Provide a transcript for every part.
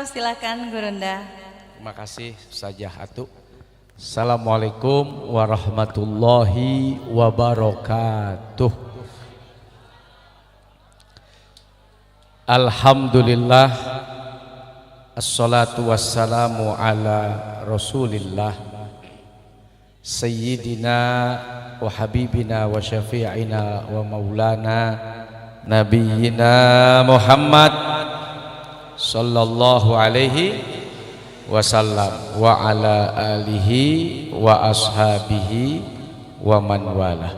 silakan Gurunda. Terima kasih Sajah Atu. Assalamualaikum warahmatullahi wabarakatuh. Alhamdulillah, assalatu wassalamu ala rasulillah Sayyidina wa habibina wa syafi'ina wa maulana Nabiyyina Muhammad sallallahu alaihi wasallam wa ala alihi wa ashabihi wa man wala.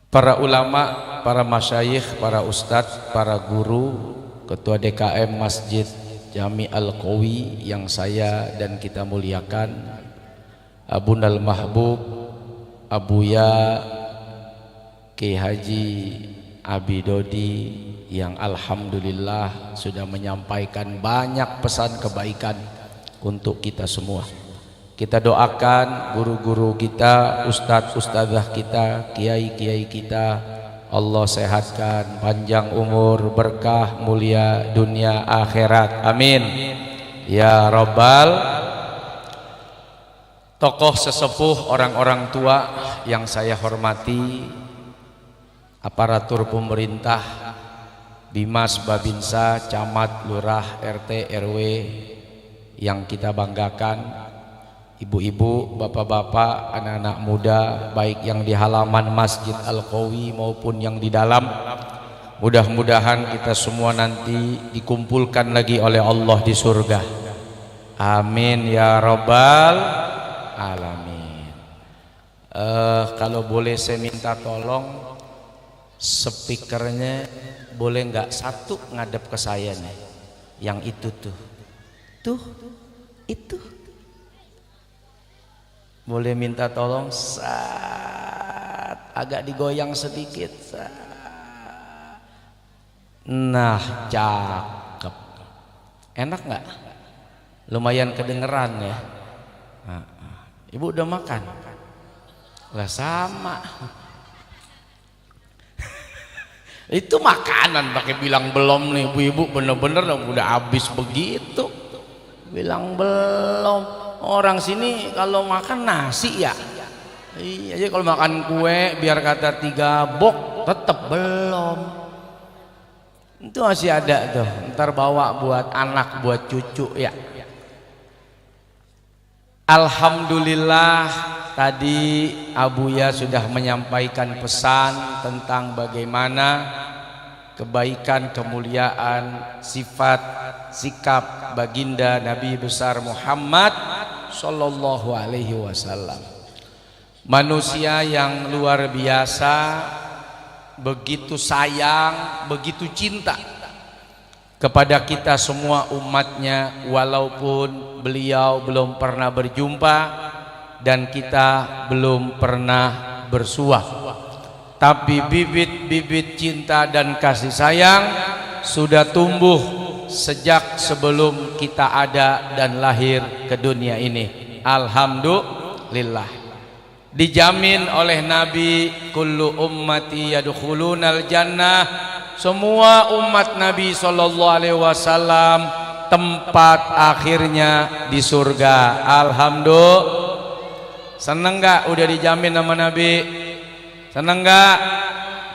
Para ulama, para masyayikh, para ustadz, para guru, ketua DKM Masjid Jami Al-Qawi yang saya dan kita muliakan, Abunal Mahbub Abuya Ki Haji Abidodi yang alhamdulillah sudah menyampaikan banyak pesan kebaikan untuk kita semua. Kita doakan guru-guru kita, ustadz-ustadzah kita, kiai-kiai kita, Allah sehatkan, panjang umur, berkah, mulia dunia akhirat, amin ya rabbal. Tokoh sesepuh, orang-orang tua yang saya hormati, aparatur pemerintah, Bimas, Babinsa, Camat, Lurah, RT, RW yang kita banggakan, ibu-ibu, bapak-bapak, anak-anak muda, baik yang di halaman Masjid Al-Qawi maupun yang di dalam. Mudah-mudahan kita semua nanti dikumpulkan lagi oleh Allah di surga, amin ya rabbal alamin. Kalau boleh saya minta tolong, speakernya boleh nggak satu ngadep ke saya nih, yang itu tuh itu boleh minta tolong, agak digoyang sedikit, nah cakep, enak nggak, lumayan kedengeran ya. Ibu udah makan lah? Sama itu makanan pakai bilang belum nih ibu-ibu, bener-bener udah habis begitu bilang belum. Orang sini kalau makan nasi ya iya aja, kalau makan kue biar kata 3 bok tetep belum. Itu masih ada tuh, ntar bawa buat anak, buat cucu ya. Alhamdulillah, tadi Abuya sudah menyampaikan pesan tentang bagaimana kebaikan, kemuliaan, sifat, sikap baginda Nabi besar Muhammad sallallahu alaihi wasallam. Manusia yang luar biasa, begitu sayang, begitu cinta kepada kita semua umatnya, walaupun beliau belum pernah berjumpa dan kita belum pernah bersuah, tapi bibit-bibit cinta dan kasih sayang sudah tumbuh sejak sebelum kita ada dan lahir ke dunia ini. Alhamdulillah, dijamin oleh Nabi, kullu ummati yadkhulunal jannah, semua umat Nabi sallallahu alaihi wasallam tempat akhirnya di surga. Alhamdulillah. Seneng gak udah dijamin sama Nabi? Seneng gak?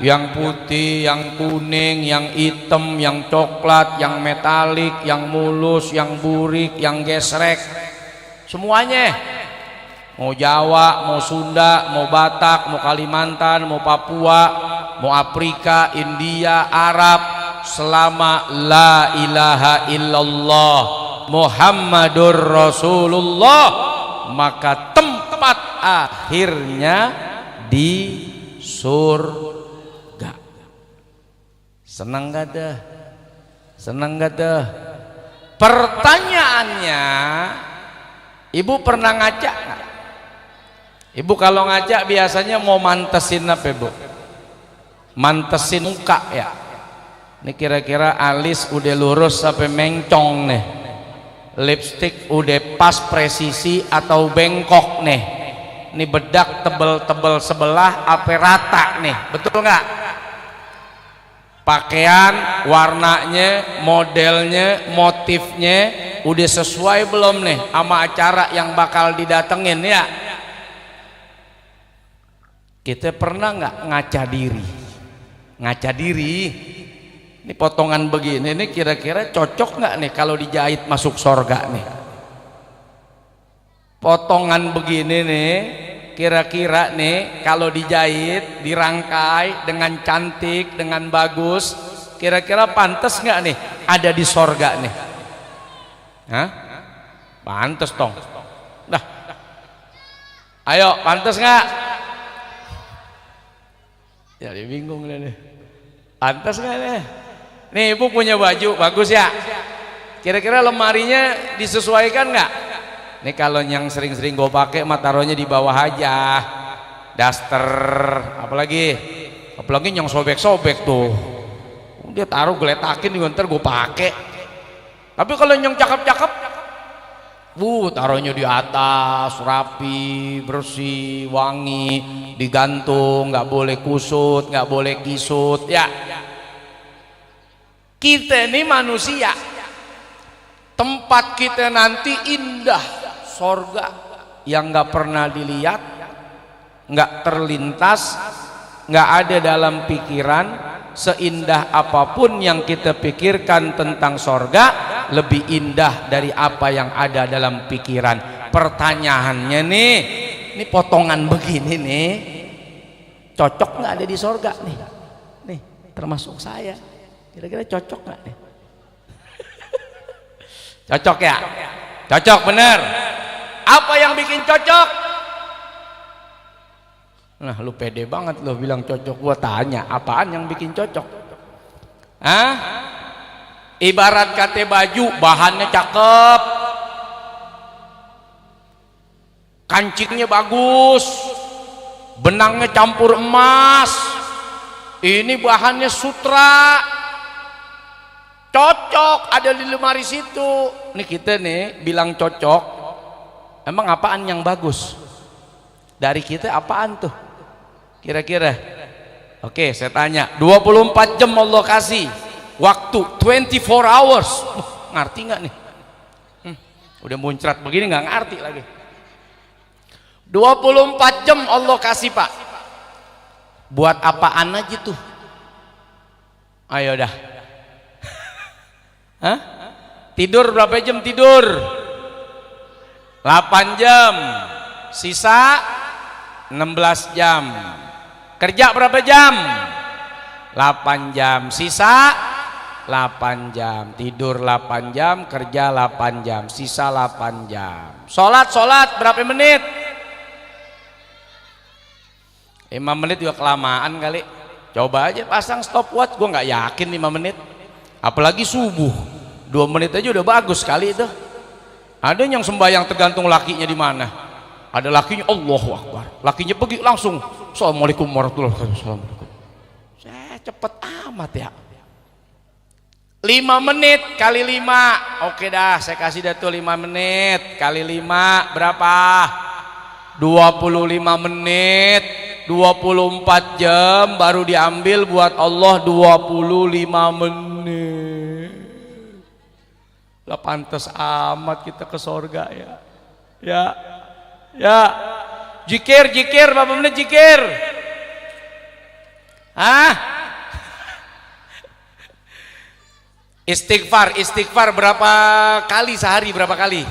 Yang putih, yang kuning, yang hitam, yang coklat, yang metalik, yang mulus, yang burik, yang gesrek, semuanya. Mau Jawa, mau Sunda, mau Batak, mau Kalimantan, mau Papua, mau Afrika, India, Arab, selama la ilaha illallah Muhammadur Rasulullah, maka tempat akhirnya di surga. Senang gak dah? Senang gak dah? Pertanyaannya, ibu pernah ngajak gak? Ibu kalau ngajak biasanya mau mantesin apa ibu? Mantesin muka ya. Ini kira-kira alis udah lurus sampai mencong nih, lipstick udah pas presisi atau bengkok nih, ini bedak tebel-tebel sebelah apa rata nih, betul nggak? Pakaian, warnanya, modelnya, motifnya udah sesuai belum nih sama acara yang bakal didatengin ya? Kita pernah nggak ngaca diri? Ngaca diri, ini potongan begini nih kira-kira cocok nggak nih kalau dijahit masuk sorga nih? Potongan begini nih kira-kira nih kalau dijahit, dirangkai dengan cantik, dengan bagus, kira-kira pantas nggak nih ada di sorga nih? Hah? Pantas dong. Dah, ayo pantas nggak? Jadi bingung nih. Pantas nggak nih? Nih ibu punya baju bagus ya. Kira-kira lemarinya disesuaikan nggak? Nih kalau yang sering-sering gue pakai mah taruhnya di bawah aja. Daster, apalagi yang sobek-sobek tuh. Dia taruh geletakin nih ntar gue pakai. Tapi kalau yang cakep-cakep, taruhnya di atas, rapi, bersih, wangi, digantung, nggak boleh kusut, nggak boleh kisut, ya. Kita ini manusia, tempat kita nanti indah, sorga yang nggak pernah dilihat, nggak terlintas, nggak ada dalam pikiran. Seindah apapun yang kita pikirkan tentang sorga, lebih indah dari apa yang ada dalam pikiran. Pertanyaannya nih, ini potongan begini nih, cocok nggak ada di sorga nih? Nih, termasuk saya. Kira-kira cocok nggak nih? Cocok ya? Cocok bener. Apa yang bikin cocok? Nah, lu pede banget lu bilang cocok. Gua tanya, apaan yang bikin cocok? Hah? Ibarat kate baju, bahannya cakep, kancingnya bagus, benangnya campur emas, ini bahannya sutra, cocok ada di lemari situ. Nih kita nih bilang cocok, emang apaan yang bagus? Dari kita apaan tuh? Kira-kira? Oke, saya tanya, 24 jam Allah kasih waktu, 24 hours. Ngerti nggak nih? Udah muncrat begini nggak ngerti lagi. 24 jam Allah kasih Pak. Buat apaan aja tuh? Ayo dah. Hah? Tidur berapa jam tidur? 8 jam. Sisa 16 jam. Kerja berapa jam? 8 jam. Sisa 8 jam. Tidur 8 jam, kerja 8 jam, sisa 8 jam. Sholat berapa menit? 5 menit juga kelamaan kali. Coba aja pasang stopwatch, gue nggak yakin 5 menit. Apalagi subuh, 2 menit aja udah bagus kali itu. Ada yang sembahyang tergantung lakinya di mana. Ada lakinya Allahu Akbar, lakinya pergi langsung Assalamualaikum warahmatullahi wabarakatuh. Cepet amat ya. 5 menit kali 5, oke dah saya kasih dah tuh 5 menit kali 5 berapa? 25 menit, 24 jam baru diambil buat Allah 25 menit. Lah pantas amat kita ke sorga ya. Ya, jikir berapa menit jikir? Hah? Istighfar berapa kali sehari? Berapa kali?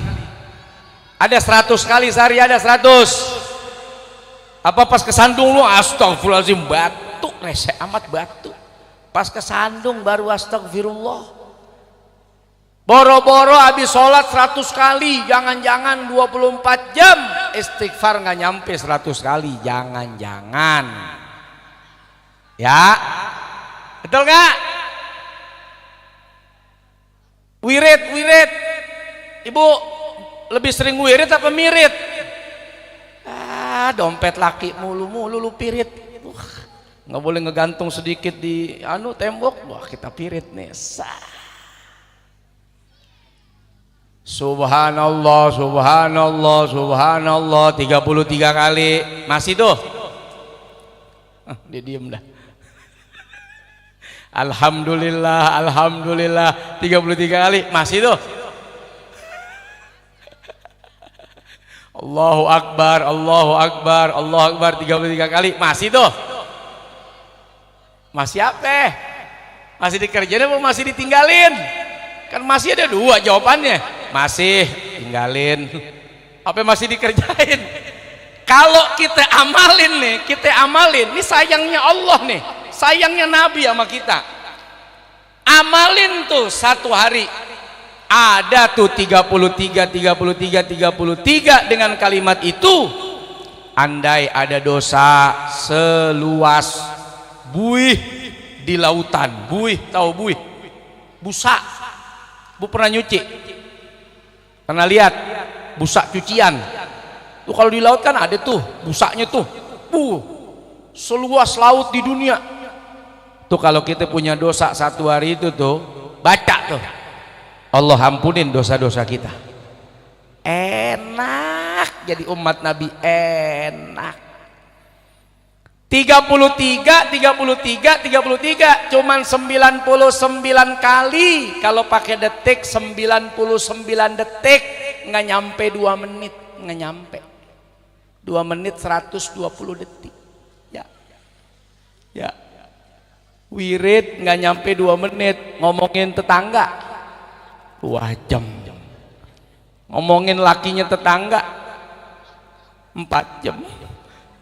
Ada 100 kali sehari, ada 100. Apa pas kesandung lu astagfirullahaladzim batu, resek amat batu. Pas kesandung baru astagfirullah. Boro-boro habis sholat 100 kali, jangan-jangan 24 jam istighfar nggak nyampe 100 kali, jangan-jangan. Ya, betul nggak? Wirid, ibu lebih sering wirid apa mirit? Dompet laki mulu lu pirit. Nggak boleh ngegantung sedikit di tembok, wah kita pirit nih. Subhanallah 33 kali. Masih tuh? Dia diem dah. Alhamdulillah, alhamdulillah 33 kali masih tuh. Allahu Akbar, Allahu Akbar, Allahu Akbar 33 kali masih tuh. Masih apa? Masih dikerjain apa masih ditinggalin? Kan masih ada dua jawabannya. Masih tinggalin. Apa masih dikerjain? Kalau kita amalin nih, kita amalin. Ini sayangnya Allah nih, sayangnya Nabi sama kita. Amalin tuh satu hari ada tuh 33 dengan kalimat itu. Andai ada dosa seluas buih di lautan. Buih, tahu buih? Busa. Bu pernah nyuci? Pernah lihat busa cucian? Tuh kalau di laut kan ada tuh busanya tuh. Seluas laut di dunia. Tuh kalau kita punya dosa satu hari itu tuh, baca tuh. Allah ampunin dosa-dosa kita. Enak jadi umat Nabi, enak. 33 cuman 99 kali. Kalau pakai detik 99 detik, nggak nyampe 2 menit, nggak nyampe 2 menit 120 detik ya. Ya wirid nggak nyampe 2 menit, ngomongin tetangga 2 jam, ngomongin lakinya tetangga 4 jam,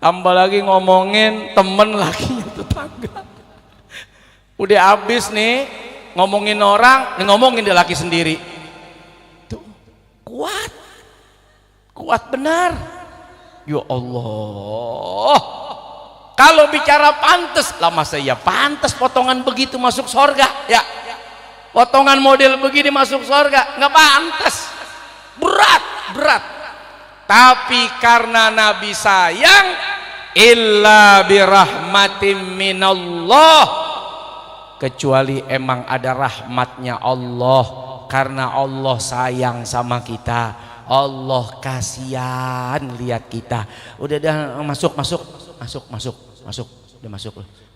tambah lagi ngomongin temen lakinya tetangga. Udah habis nih ngomongin orang, ngomongin dia laki sendiri. Tuh, kuat benar. Ya Allah, kalau bicara pantas, lah masa ya pantas potongan begitu masuk sorga ya? Potongan model begini masuk sorga nggak pantas, berat. Tapi karena Nabi sayang, illa birahmatim minallah, kecuali emang ada rahmatnya Allah, karena Allah sayang sama kita, Allah kasihan lihat kita. Udah dah masuk, udah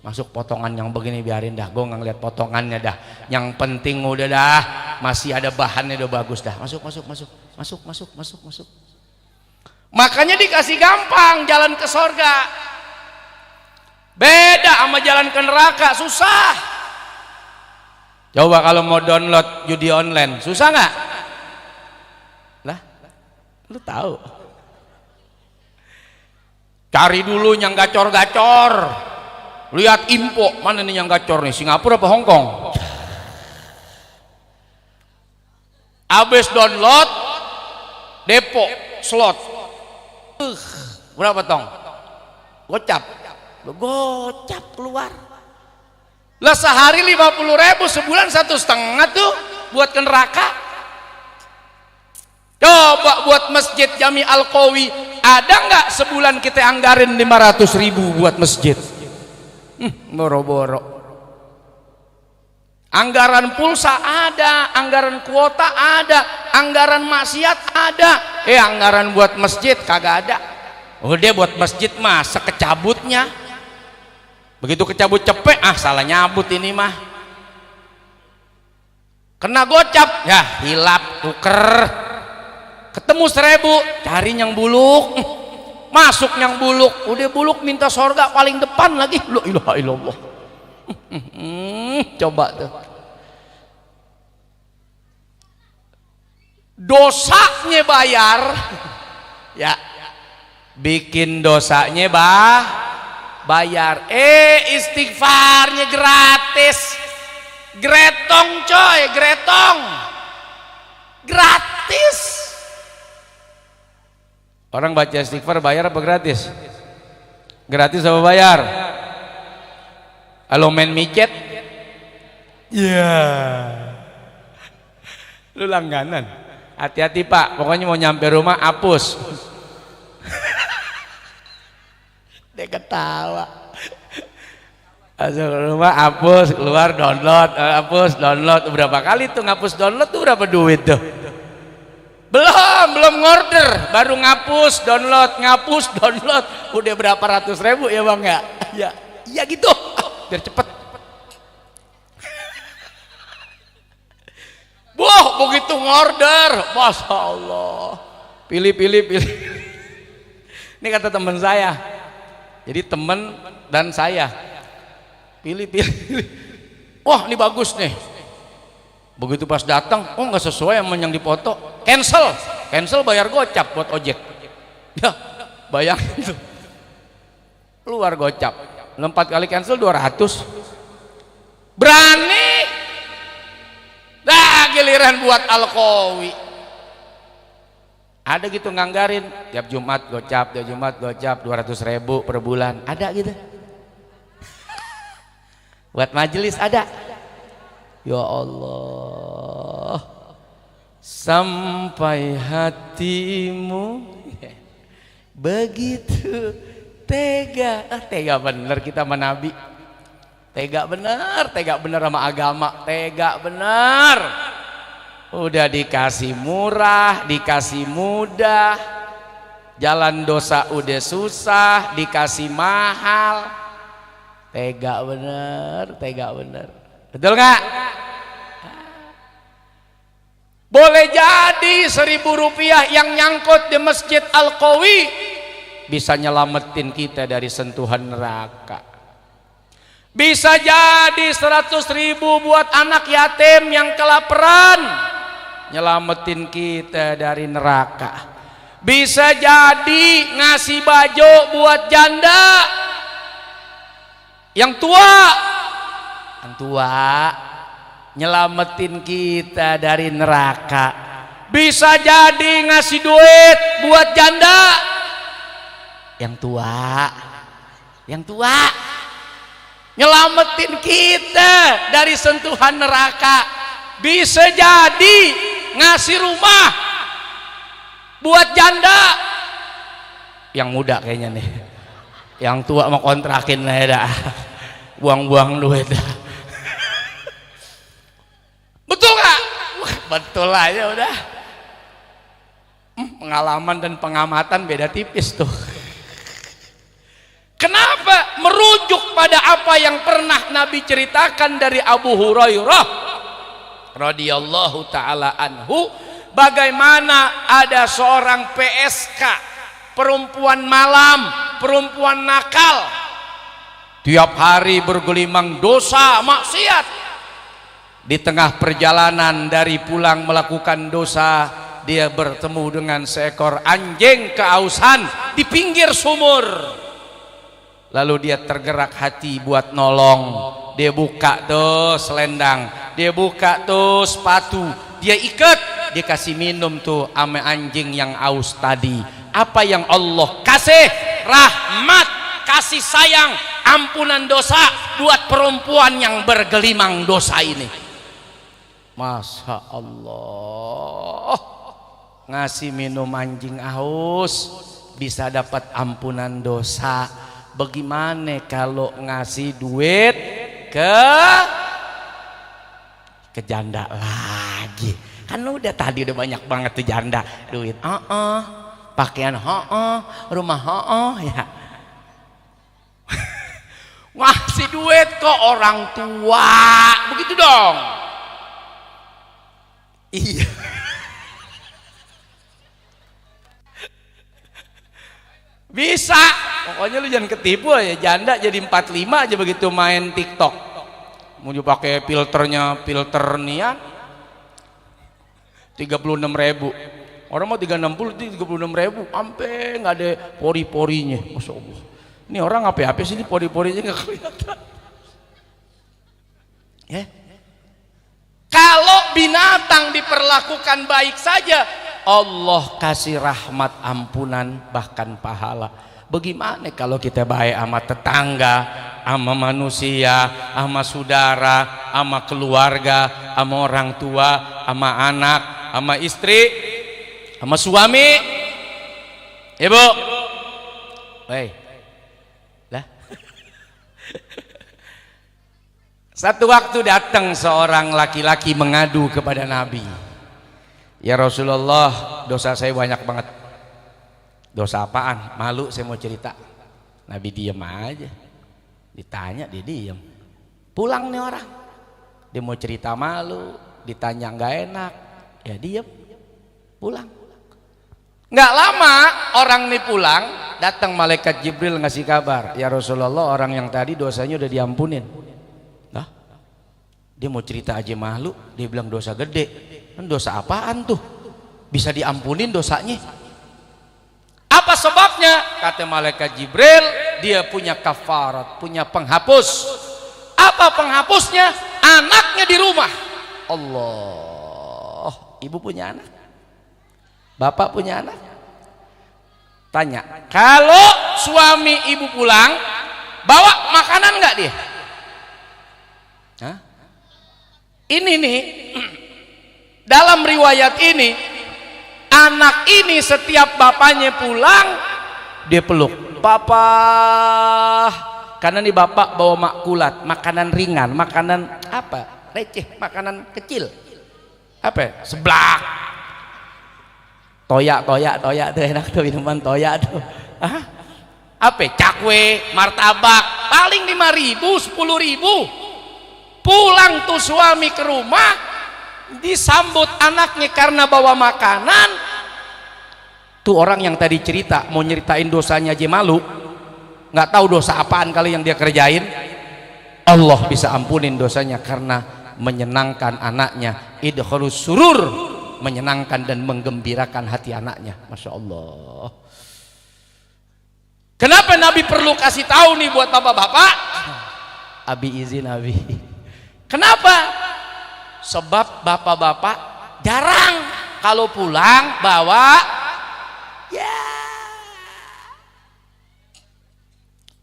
masuk potongan yang begini biarin dah, gue nggak ngeliat potongannya dah. Yang penting udah dah masih ada bahannya, udah bagus dah. Masuk. Makanya dikasih gampang jalan ke sorga, beda sama jalan ke neraka, susah. Coba kalau mau download judi online, susah nggak? Lah, lu tahu? Cari dulu yang gacor-gacor, lihat info mana nih yang gacor nih, Singapura apa Hong Kong? Abis download, depo slot. Berapa tong? Gocap keluar. Lah sehari 50.000, sebulan 1,5 tuh buat ke neraka. Coba buat masjid Jami Al-Qawi, ada nggak sebulan kita anggarin 500.000 buat masjid? Boro-boro. Anggaran pulsa ada, anggaran kuota ada, anggaran maksiat ada. Anggaran buat masjid kagak ada. Udah buat masjid mah sekecabutnya. Begitu kecabut cepet, salah nyabut ini mah. Kena gocap, ya hilap, tuker. Ketemu 1.000, cari yang buluk. Masuk yang buluk, udah buluk minta sorga paling depan lagi. La ilaha illallah. Coba tuh, dosanya bayar ya, bikin dosanya bayar, istighfarnya gratis, gretong coy, gretong gratis. Orang baca istighfar bayar apa gratis? Gratis apa bayar? Kalau main micet, ya, lu langganan. Hati-hati Pak, pokoknya mau nyampe rumah hapus. Dia ketawa. Masuk rumah hapus, keluar download, hapus download. Berapa kali tuh ngapus download tuh berapa duit tuh? Belum ngorder, baru ngapus download, udah berapa ratus ribu ya Bang ya? Ya gitu. Biar cepet. begitu ngorder, Masya Allah, pilih. Ini kata teman saya, jadi teman dan saya pilih. Wah ini bagus nih. Begitu pas datang, oh nggak sesuai sama yang dipoto, cancel bayar gocap buat ojek. Ya bayangin tuh, keluar gocap, 4 kali cancel 200. Berani dah giliran buat Alkowi. Ada gitu nganggarin tiap Jumat gocap 200.000 per bulan, ada gitu. Buat majelis ada. Ya Allah, sampai hatimu begitu tega. Tega bener kita sama Nabi. Tega bener sama agama. Tega bener. Udah dikasih murah, dikasih mudah, jalan dosa udah susah, dikasih mahal. Tega bener. Betul nggak? Boleh jadi 1.000 rupiah yang nyangkut di Masjid Al-Qawi bisa nyelamatin kita dari sentuhan neraka. Bisa jadi 100.000 buat anak yatim yang kelaparan, nyelamatin kita dari neraka. Bisa jadi ngasih baju buat janda yang tua, nyelamatin kita dari neraka. Bisa jadi ngasih duit buat janda yang tua, nyelamatin kita dari sentuhan neraka. Bisa jadi ngasih rumah buat janda yang muda kayaknya nih, yang tua mau kontrakin lah ya, buang-buang duit dah. Betul nggak? Betul aja udah. Pengalaman dan pengamatan beda tipis tuh. Kenapa? Merujuk pada apa yang pernah Nabi ceritakan dari Abu Hurairah radhiyallahu taala anhu, bagaimana ada seorang PSK, perempuan malam, perempuan nakal, tiap hari bergelimang dosa maksiat. Di tengah perjalanan dari pulang melakukan dosa, dia bertemu dengan seekor anjing kehausan di pinggir sumur. Lalu dia tergerak hati buat nolong. Dia buka tuh selendang, dia buka tuh sepatu, dia ikat, dia kasih minum tuh ame anjing yang aus tadi. Apa yang Allah kasih? Rahmat, kasih sayang, ampunan dosa buat perempuan yang bergelimang dosa ini. Masya Allah, ngasih minum anjing aus bisa dapat ampunan dosa. Bagaimana kalau ngasih duit ke janda lagi? Kan udah tadi udah banyak banget tuh janda, duit pakaian rumah ya. Ngasih duit ke orang tua, begitu dong. Iya. Bisa. Pokoknya lu jangan ketipu ya, janda jadi 45 aja begitu main TikTok. Mau dipakai filternya, filter nian 36.000. Orang mau 360 36.000, sampai nggak ada pori-porinya. Masya Allah. Ini orang apa sih ini pori-porinya nggak kelihatan. Ya. Kalau binatang diperlakukan baik saja, Allah kasih rahmat, ampunan, bahkan pahala. Bagaimana kalau kita baik sama tetangga, sama manusia, sama saudara, sama keluarga, sama orang tua, sama anak, sama istri, sama suami? Ibu, hei, lah. Satu waktu datang seorang laki-laki mengadu kepada Nabi. Ya Rasulullah, dosa saya banyak banget. Dosa apaan? Malu saya mau cerita. Nabi diem aja. Ditanya dia diem. Pulang nih orang. Dia mau cerita malu, ditanya nggak enak. Ya dia pulang. Nggak lama orang ini pulang, datang malaikat Jibril ngasih kabar, ya Rasulullah, orang yang tadi dosanya udah diampunin. Nah, dia mau cerita aja malu, dia bilang dosa gede. Kan dosa apaan tuh? Bisa diampunin dosanya? Apa sebabnya? Kata malaikat Jibril, dia punya kafarat, punya penghapus. Apa penghapusnya? Anaknya di rumah. Allah, ibu punya anak? Bapak punya anak? Tanya, kalau suami ibu pulang bawa makanan nggak dia? Hah? Ini nih dalam riwayat ini, anak ini setiap bapaknya pulang dia peluk, papa, karena nih bapak bawa makulat, makanan ringan, makanan apa, receh, makanan kecil, apa, seblak, toyak tuh enak tuh, minuman toyak tuh. Hah? Apa? Cakwe, martabak, paling 5.000, 10.000. Pulang tuh suami ke rumah, disambut anaknya karena bawa makanan. Tuh orang yang tadi cerita mau nyeritain dosanya aja malu, nggak tahu dosa apaan kali yang dia kerjain. Allah bisa ampunin dosanya karena menyenangkan anaknya. Idkhalus surur, menyenangkan dan menggembirakan hati anaknya. Masya Allah. Kenapa Nabi perlu kasih tahu nih buat bapak-bapak? Abi izin Abi. Kenapa? Sebab bapak-bapak jarang kalau pulang bawa ya.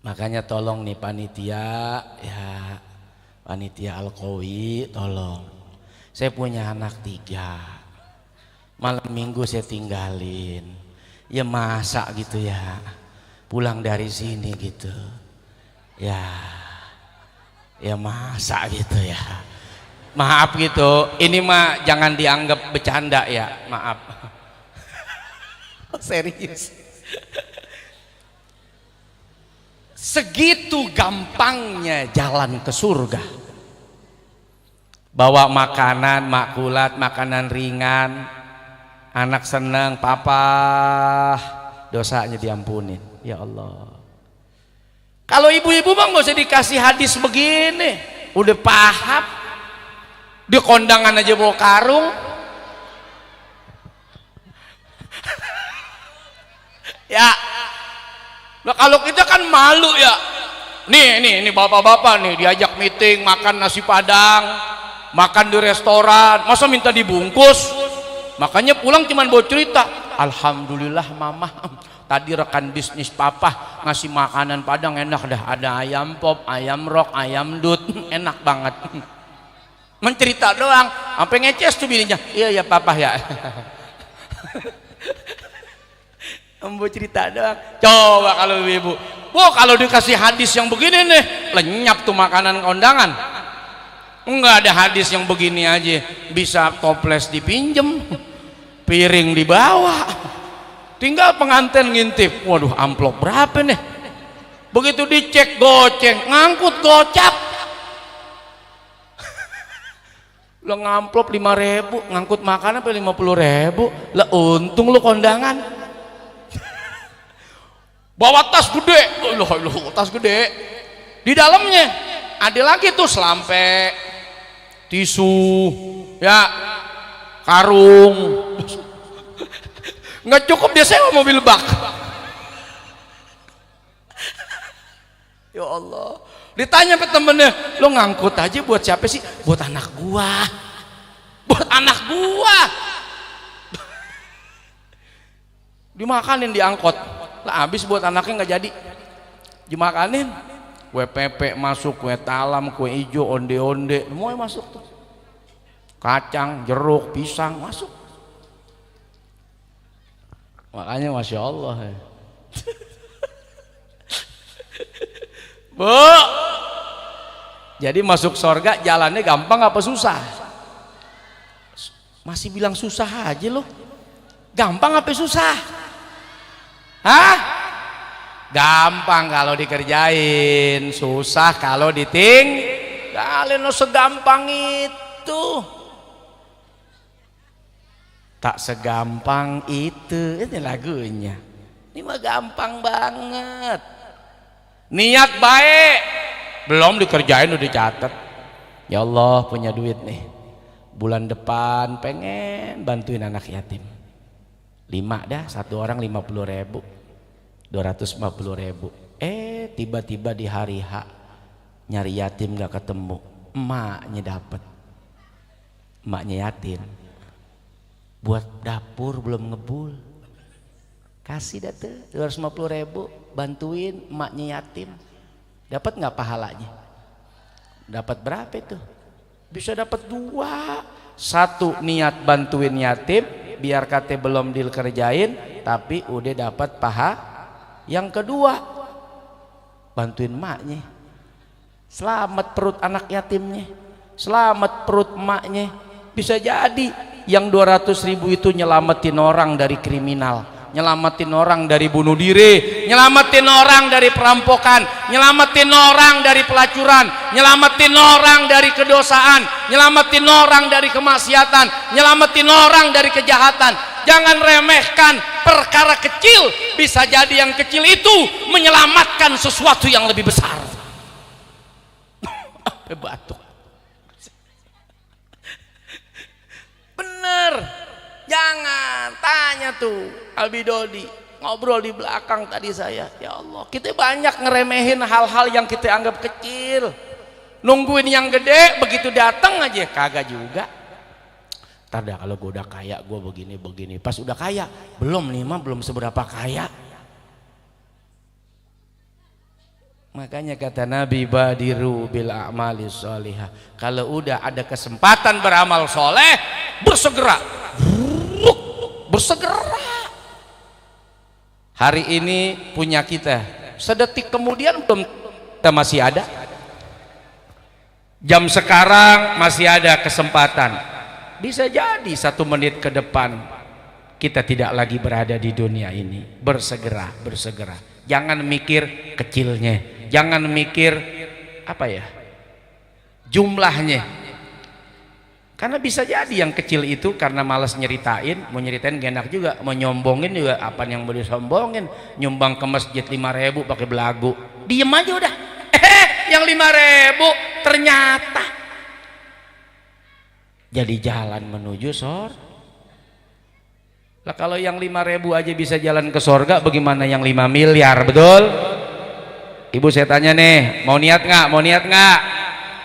Makanya tolong nih panitia ya, panitia Al-Qawi, tolong. Saya punya anak 3. Malam minggu saya tinggalin, ya masa gitu ya, pulang dari sini gitu ya, ya masa gitu ya, maaf gitu, ini mah jangan dianggap bercanda ya, maaf. Serius. Segitu gampangnya jalan ke surga, bawa makanan makulat, makanan ringan, anak senang, papa, dosanya diampunin. Ya Allah. Kalau ibu-ibu bang gak usah dikasih hadis begini, udah paham. Di kondangan aja bawa karung. Ya. Nah kalau kita kan malu ya. Nih bapak-bapak nih diajak meeting makan nasi padang, makan di restoran, masa minta dibungkus? Makanya pulang cuman bawa cerita, alhamdulillah mama, tadi rekan bisnis papa ngasih makanan padang enak dah, ada ayam pop, ayam rock, ayam dut, enak banget. Mencerita doang, sampai ngeces tuh bininya, iya ya papa ya. Mau cerita doang. Coba kalau ibu, kalau dikasih hadis yang begini nih, lenyap tuh makanan kondangan. Enggak ada hadis yang begini aja, bisa toples dipinjem, piring dibawa, tinggal pengantin ngintip, waduh amplop berapa nih, begitu dicek goceng, ngangkut gocap. Lo ngamplop 5.000, ngangkut makanan sampai 50.000, lah untung lo kondangan. Bawa tas gede, loh tas gede, di dalamnya ada lagi tuh selampe, tisu, ya karung. Nggak cukup dia sewa mobil bak. Ya Allah, ditanya ke temennya, lo ngangkut aja buat siapa sih? Buat anak gua, buat anak gua. Dimakanin diangkot lah, habis buat anaknya nggak jadi dimakanin. Kue pepe masuk, kue talam, kue hijau, onde-onde, semuanya masuk tuh. Kacang, jeruk, pisang masuk. Makanya Masya Allah ya. Bu, jadi masuk surga jalannya gampang apa susah? Masih bilang susah aja loh. Gampang apa susah? Hah? Gampang kalau dikerjain, susah kalau ditinggalin. Lo segampang itu. Tak segampang itu. Ini lagunya. Ini mah gampang banget. Niat baik, belum dikerjain udah catat. Ya Allah, punya duit nih, bulan depan pengen bantuin anak yatim. 5 dah, satu orang 50.000, 250.000. Tiba-tiba di hari H nyari yatim gak ketemu, emaknya dapet. Emaknya yatim, buat dapur belum ngebul, kasih dah tuh 250.000, bantuin emaknya yatim. Dapat nggak pahalanya? Dapat berapa itu? Bisa dapat 2. 1 niat bantuin yatim, biar kate belum dikerjain, tapi udah dapat paha. Yang kedua, bantuin emaknya, selamat perut anak yatimnya, selamat perut emaknya. Bisa jadi yang 200.000 itu nyelamatin orang dari kriminal, nyelamatin orang dari bunuh diri, nyelamatin orang dari perampokan, nyelamatin orang dari pelacuran, nyelamatin orang dari kedosaan, nyelamatin orang dari kemaksiatan, nyelamatin orang dari kejahatan. Jangan remehkan perkara kecil, bisa jadi yang kecil itu menyelamatkan sesuatu yang lebih besar. Batuk. Bener. Jangan tanya tuh Albidodi ngobrol di belakang tadi saya. Ya Allah, kita banyak ngeremehin hal-hal yang kita anggap kecil, nungguin yang gede, begitu datang aja kagak juga. Ntar dah kalau gue udah kaya gue begini. Pas udah kaya, belum nih mah belum seberapa kaya. Makanya kata Nabi, badiru bil a'mali sholihah. Kalau udah ada kesempatan beramal soleh, bersegera. Hari ini punya kita, sedetik kemudian belum kita masih ada. Jam sekarang masih ada kesempatan. Bisa jadi 1 menit ke depan kita tidak lagi berada di dunia ini. Bersegera. Jangan mikir kecilnya, jangan mikir apa ya, jumlahnya. Karena bisa jadi yang kecil itu karena malas nyeritain, mau nyeritain gak enak juga, mau nyombongin juga apa yang mau disombongin. Nyumbang ke masjid 5.000 pakai belagu, diem aja udah. Yang 5.000 ternyata jadi jalan menuju surga. Lah kalau yang 5.000 aja bisa jalan ke surga, bagaimana yang 5 miliar, betul? Ibu saya tanya nih, mau niat nggak?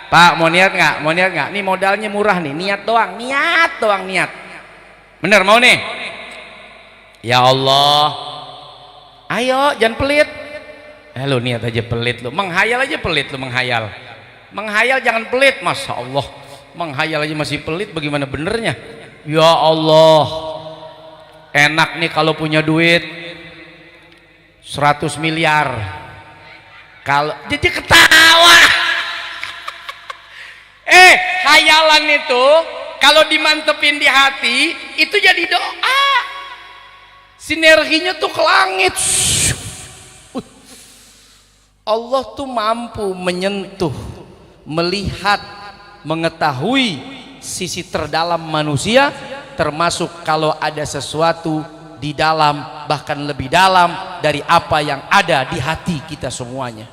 Pak, mau niat nggak? Nih modalnya murah nih, niat doang. Bener mau nih? Ya Allah, ayo jangan pelit. Lu niat aja pelit lu, menghayal aja pelit lu, menghayal jangan pelit. Masya Allah, menghayal aja masih pelit, bagaimana benernya? Ya Allah, enak nih kalau punya duit 100 miliar. Kalau jadi ketawa. Hayalan itu kalau dimantepin di hati itu jadi doa. Sinerginya tuh ke langit. Allah tuh mampu menyentuh, melihat, mengetahui sisi terdalam manusia, termasuk kalau ada sesuatu di dalam, bahkan lebih dalam dari apa yang ada di hati kita semuanya.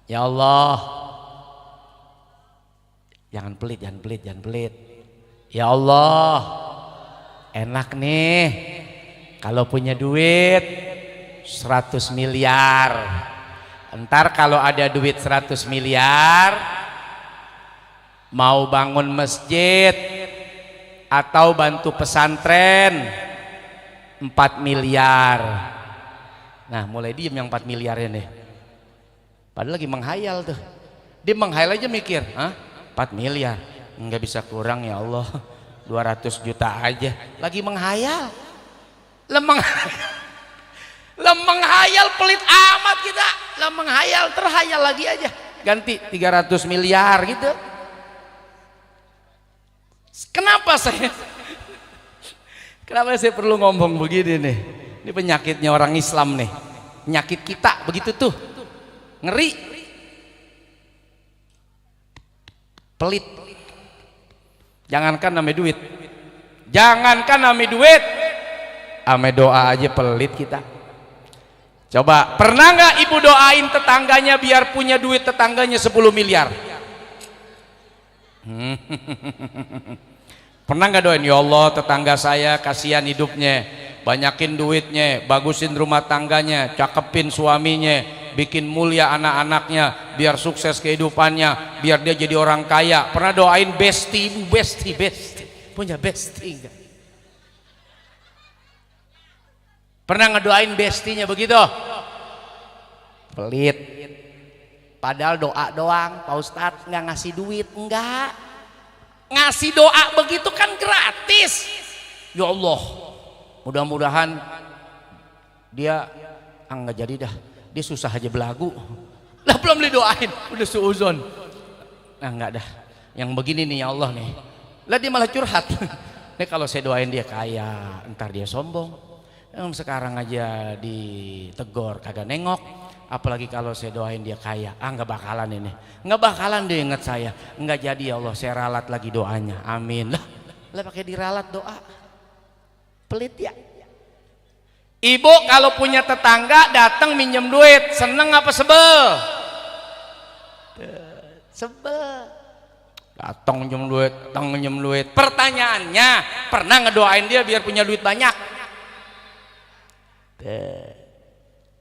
Ya Allah, jangan pelit. Ya Allah, enak nih kalau punya duit 100 miliar. Entar kalau ada duit 100 miliar, mau bangun masjid atau bantu pesantren 4 miliar. Nah mulai diem yang 4 miliarnya nih, padahal lagi menghayal tuh. Dia menghayal aja mikir, 4 miliar nggak bisa kurang ya Allah, 200 juta aja. Lagi menghayal, menghayal pelit amat kita. Menghayal, terhayal lagi aja, ganti 300 miliar gitu. Kenapa saya perlu ngomong begini nih? Ini penyakitnya orang Islam nih, penyakit kita begitu tuh, ngeri, pelit. Jangankan namanya duit, Jangankan ame duit, ame doa aja pelit kita. Coba, pernah nggak ibu doain tetangganya biar punya duit tetangganya 10 miliar? Pernah nggak doain, ya Allah tetangga saya kasihan hidupnya, banyakin duitnya, bagusin rumah tangganya, cakepin suaminya, bikin mulia anak-anaknya, biar sukses kehidupannya, biar dia jadi orang kaya. Pernah doain besti ibu, besti punya besti enggak? Pernah ngedoain bestinya begitu? Pelit. Padahal doa doang, Pak Ustadz, nggak ngasih duit, enggak. Ngasih doa begitu kan gratis. Ya Allah, mudah-mudahan dia nggak jadi dah, dia susah aja belagu. Lah belum didoain, udah suuzon. Nah enggak dah, yang begini nih ya Allah nih. Lah dia malah curhat. Nih kalau saya doain dia kaya, ntar dia sombong. Sekarang aja ditegor kagak nengok, apalagi kalau saya doain dia kaya, nggak bakalan ini, nggak bakalan dia inget saya, nggak jadi ya Allah, saya ralat lagi doanya, amin. Lah pakai diralat doa, pelit ya. Ibu kalau punya tetangga datang minjem duit, seneng apa sebel? Sebel. Datang minjem duit, pertanyaannya pernah ngedoain dia biar punya duit banyak?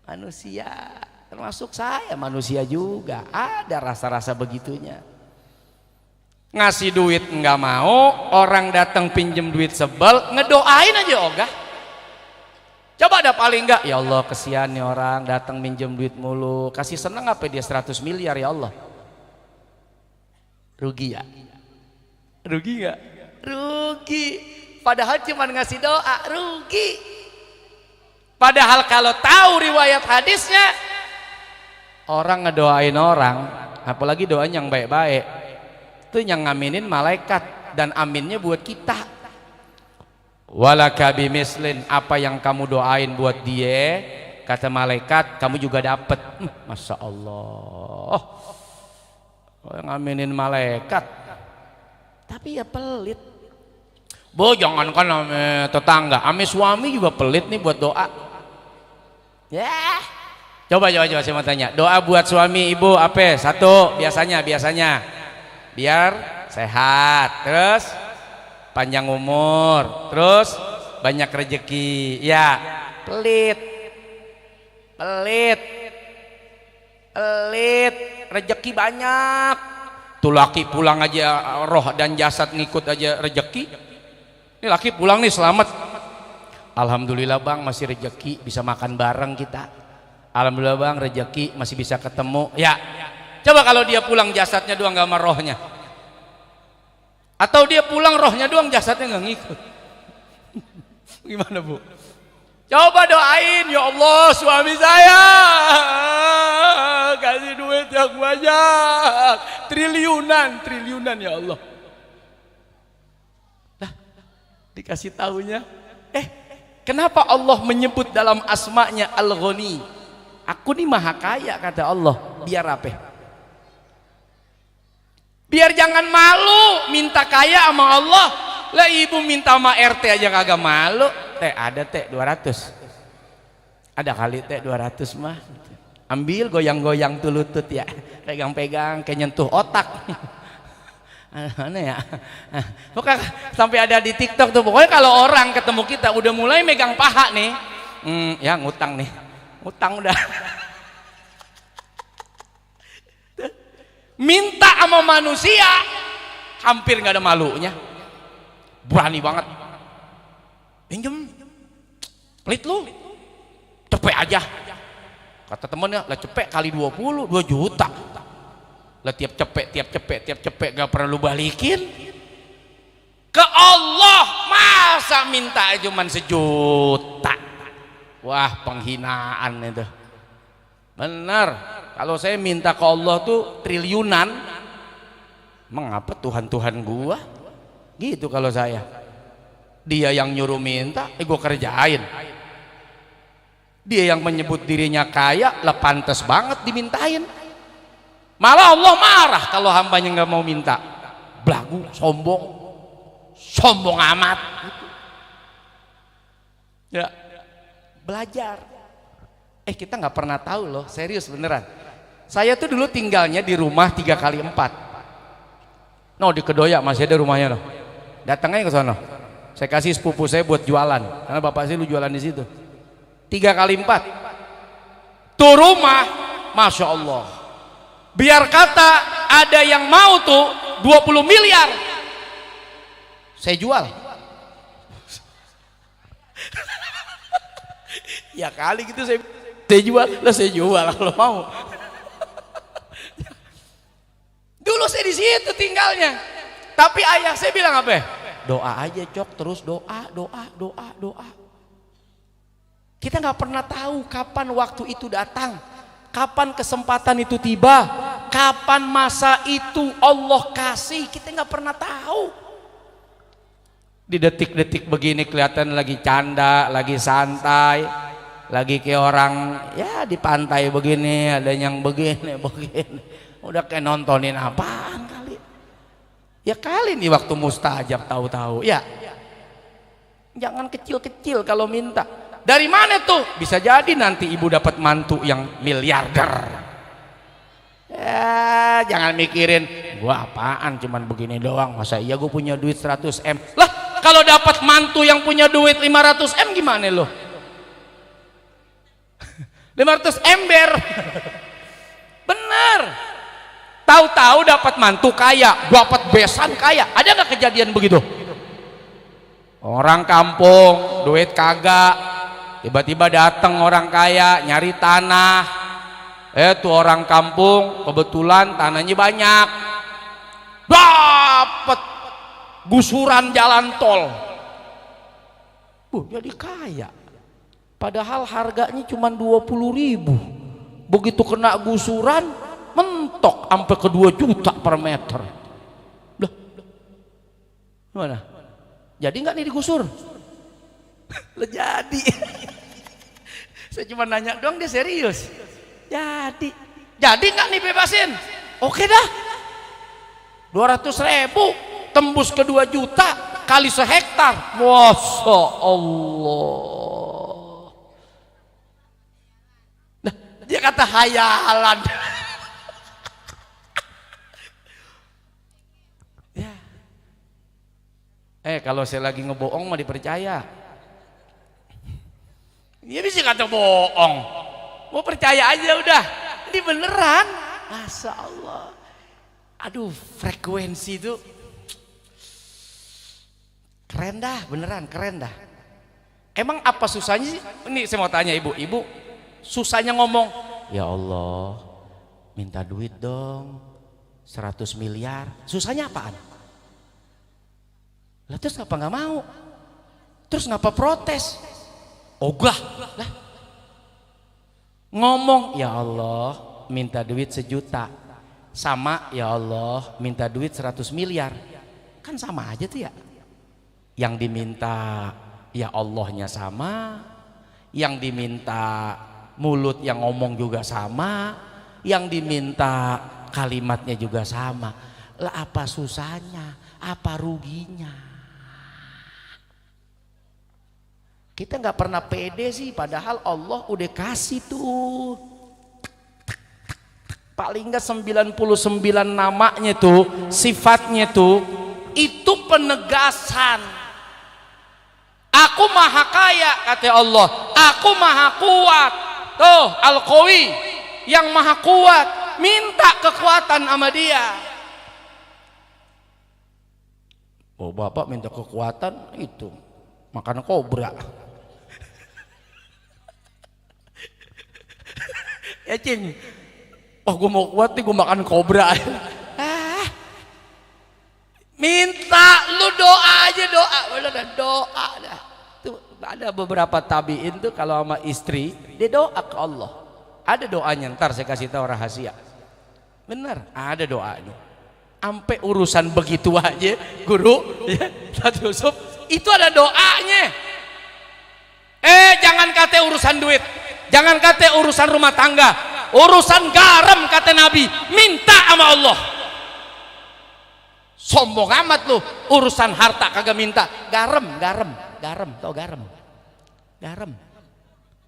Manusia, termasuk saya manusia juga, ada rasa-rasa begitunya. Ngasih duit nggak mau, orang datang pinjem duit sebel, ngedoain aja ogah. Coba ada paling nggak, ya Allah kesian nih orang datang minjem duit mulu, kasih seneng apa dia 100 miliar ya Allah. Rugi ya? Rugi nggak? Rugi. Padahal cuma ngasih doa, rugi. Padahal kalau tahu riwayat hadisnya, orang ngedoain orang, apalagi doanya yang baik-baik, itu yang ngaminin malaikat, dan aminnya buat kita. Walaka bimislin, apa yang kamu doain buat dia, kata malaikat, kamu juga dapat. Masya Allah, yang ngaminin malaikat. Tapi ya pelit. Jangankan ame tetangga, ame suami juga pelit nih buat doa. Ya, coba saya mau tanya, doa buat suami ibu apa? Satu, biasanya biar sehat, terus panjang umur, terus banyak rezeki. Ya, pelit, rezeki banyak. Tuh laki pulang aja roh dan jasad ngikut aja rezeki. Ini laki pulang nih selamat. Alhamdulillah bang masih rezeki bisa makan bareng kita. Alhamdulillah bang rezeki masih bisa ketemu. Ya, coba kalau dia pulang jasadnya doang nggak sama rohnya, atau dia pulang rohnya doang jasadnya nggak ngikut. Gimana bu? Coba doain, ya Allah suami saya kasih duit yang banyak, triliunan ya Allah. Lah dikasih tahunya, kenapa Allah menyebut dalam asma'nya Al-Ghani? Aku nih maha kaya kata Allah. Biar apa? Biar jangan malu minta kaya sama Allah. Lah ibu minta sama RT aja kagak malu. Ada 200. Ada kali 200 mah. Ambil goyang-goyang tuh lutut ya. Pegang-pegang kayak nyentuh otak. Aneh ya. Pokoknya sampai ada di TikTok tuh, pokoknya kalau orang ketemu kita udah mulai megang paha nih, ya ngutang nih, ngutang udah. Minta sama manusia hampir nggak ada malunya, berani banget. Pinjem, pelit lu, cepet aja. Kata temennya, lah cepet kali 20, 2 juta. Lah tiap cepet gak pernah lu balikin ke Allah. Masa minta cuman 1 juta? Wah penghinaan itu bener. Kalau saya minta ke Allah tuh triliunan. Mengapa Tuhan gua gitu? Kalau saya, dia yang nyuruh minta, gua kerjain. Dia yang menyebut dirinya kaya, lah pantas banget dimintain. Malah Allah marah kalau hambanya nggak mau minta. Belagu, sombong amat. Ya, belajar. Kita nggak pernah tahu loh, serius beneran. Saya tuh dulu tinggalnya di rumah 3x4. No, di Kedoya masih ada rumahnya loh. Datangnya ke sana. Saya kasih sepupu saya buat jualan, karena bapak saya lu jualan di situ. 3x4. Tuh rumah, masya Allah. Biar kata ada yang mau tuh 20 miliar, saya jual. Ya kali gitu saya jual, lah saya jual kalau mau. Dulu saya di situ tinggalnya, tapi ayah saya bilang apa? Doa aja Cok, terus doa. Kita nggak pernah tahu kapan waktu itu datang, kapan kesempatan itu tiba, kapan masa itu Allah kasih, kita nggak pernah tahu. Di detik-detik begini kelihatan lagi canda, lagi santai, lagi kayak orang ya di pantai begini, ada yang begini, udah kayak nontonin apaan kali. Ya kali nih waktu mustajab tahu-tahu ya. Jangan kecil-kecil kalau minta. Dari mana tuh? Bisa jadi nanti ibu dapat mantu yang miliarder. Ya jangan mikirin gua apaan cuman begini doang, masa iya gua punya duit 100 M. Lah kalau dapat mantu yang punya duit 500 M gimana lo? 500 ember. Bener. Tahu-tahu dapat mantu kaya, dapat besan kaya. Ada nggak kejadian begitu? Orang kampung duit kagak, tiba-tiba datang orang kaya nyari tanah. Tuh orang kampung kebetulan tanahnya banyak, dapat gusuran jalan tol. Jadi kaya. Padahal harganya cuma 20.000. Begitu kena gusuran mentok sampai ke 2 juta per meter. Lah, gimana? Jadi nggak nih digusur? Lah jadi. Saya cuma nanya doang, dia serius. Jadi nggak nih bebasin? Oke dah. 200.000 tembus ke 2 juta kali sehektar. Masya Allah. Nah, dia kata hayalan. Kalau saya lagi ngebohong mah dipercaya. Dia bisa kata bohong, mau percaya aja udah. Ini beneran, masya Allah. Aduh, frekuensi itu keren dah, beneran keren dah. Emang apa susahnya sih? Ini saya mau tanya ibu, susahnya ngomong, ya Allah, minta duit dong, 100 miliar. Susahnya apaan? Lah terus ngapa nggak mau? Terus ngapa protes? Ogah lah. Ngomong ya Allah minta duit 1 juta, sama ya Allah minta duit 100 miliar, kan sama aja tuh ya. Yang diminta ya Allahnya sama, yang diminta mulut yang ngomong juga sama, yang diminta kalimatnya juga sama. Lah apa susahnya? Apa ruginya? Kita nggak pernah pede sih, padahal Allah udah kasih tuh. Paling nggak 99 namanya tuh, sifatnya tuh, itu penegasan. Aku maha kaya, kata Allah. Aku maha kuat. Tuh, Al-Qawi, yang maha kuat. Minta kekuatan sama dia. Oh, Bapak minta kekuatan itu makan kobra. Ya cing, oh gue mau kuat nih, gue makan kobra. Minta lu doa aja, doa, doa dah. Tuh ada beberapa tabiin tuh kalau sama istri dia doa ke Allah. Ada doanya, ntar saya kasih tahu rahasia. Bener, ada doanya. Sampai urusan begitu aja, guru, ya, satu Yusuf, itu ada doanya. Jangan kata urusan duit, jangan kata urusan rumah tangga, urusan garam kata Nabi, minta sama Allah. Sombong amat lu, urusan harta kagak minta. Garam, tau garam? Garam.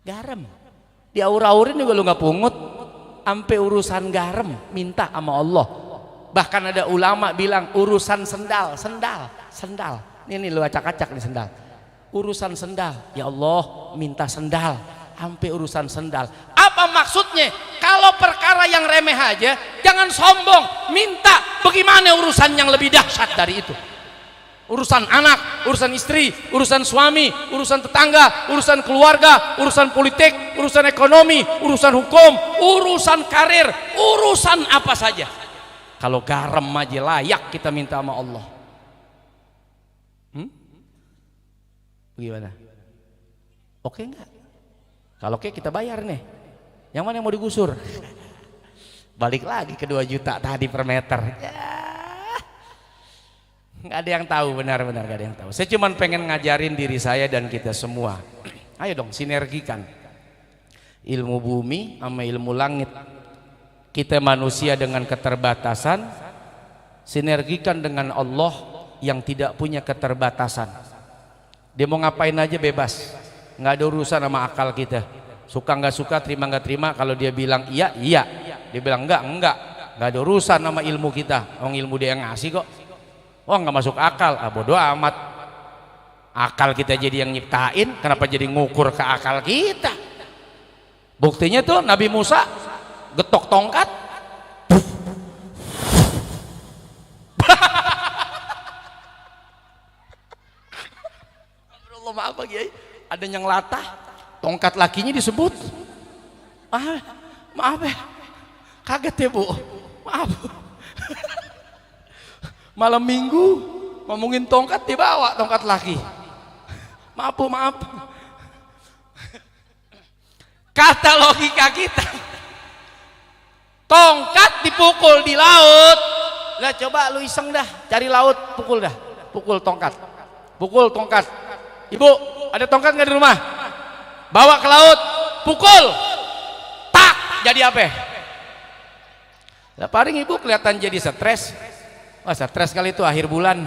Garam. Diaur-aurin juga lu nggak pungut. Sampai urusan garam minta sama Allah. Bahkan ada ulama bilang urusan sendal. Ini lu acak-acak nih sendal. Urusan sendal, ya Allah minta sendal. Sampai urusan sendal. Apa maksudnya? Kalau perkara yang remeh aja jangan sombong, minta bagaimana urusan yang lebih dahsyat dari itu. Urusan anak, urusan istri, urusan suami, urusan tetangga, urusan keluarga, urusan politik, urusan ekonomi, urusan hukum, urusan karir, urusan apa saja. Kalau garam aja layak kita minta sama Allah. Bagaimana? Oke enggak? Kalau oke kita bayar nih. Yang mana yang mau digusur? Balik lagi ke 2 juta tadi per meter. Nggak ada yang tahu, benar-benar nggak ada yang tahu. Saya cuma pengen ngajarin diri saya dan kita semua. Ayo dong sinergikan ilmu bumi sama ilmu langit. Kita manusia dengan keterbatasan, sinergikan dengan Allah yang tidak punya keterbatasan. Dia mau ngapain aja bebas, nggak ada urusan sama akal kita. Suka nggak suka, terima nggak terima. Kalau dia bilang iya, iya. Dia bilang enggak, nggak ada urusan sama ilmu kita. Orang ilmu dia yang ngasih kok. Oh nggak masuk akal, bodoh amat. Akal kita jadi yang nyiptain, kenapa jadi ngukur ke akal kita? Buktinya tuh Nabi Musa getok tongkat, Allah maaf Kiai, ada yang latah, tongkat lakinya disebut. Maaf ya, kaget ya Bu, maaf. Malam minggu ngomongin tongkat dibawa tongkat laki. Maaf Bu, maaf. Kata logika kita, tongkat dipukul di laut. Lah coba lu iseng dah, cari laut, pukul dah. Pukul tongkat. Pukul tongkat. Ibu, ada tongkat nggak di rumah? Bawa ke laut, pukul. Tak, jadi apa? Lah paling ibu kelihatan jadi stres. Wah stres kali itu akhir bulan.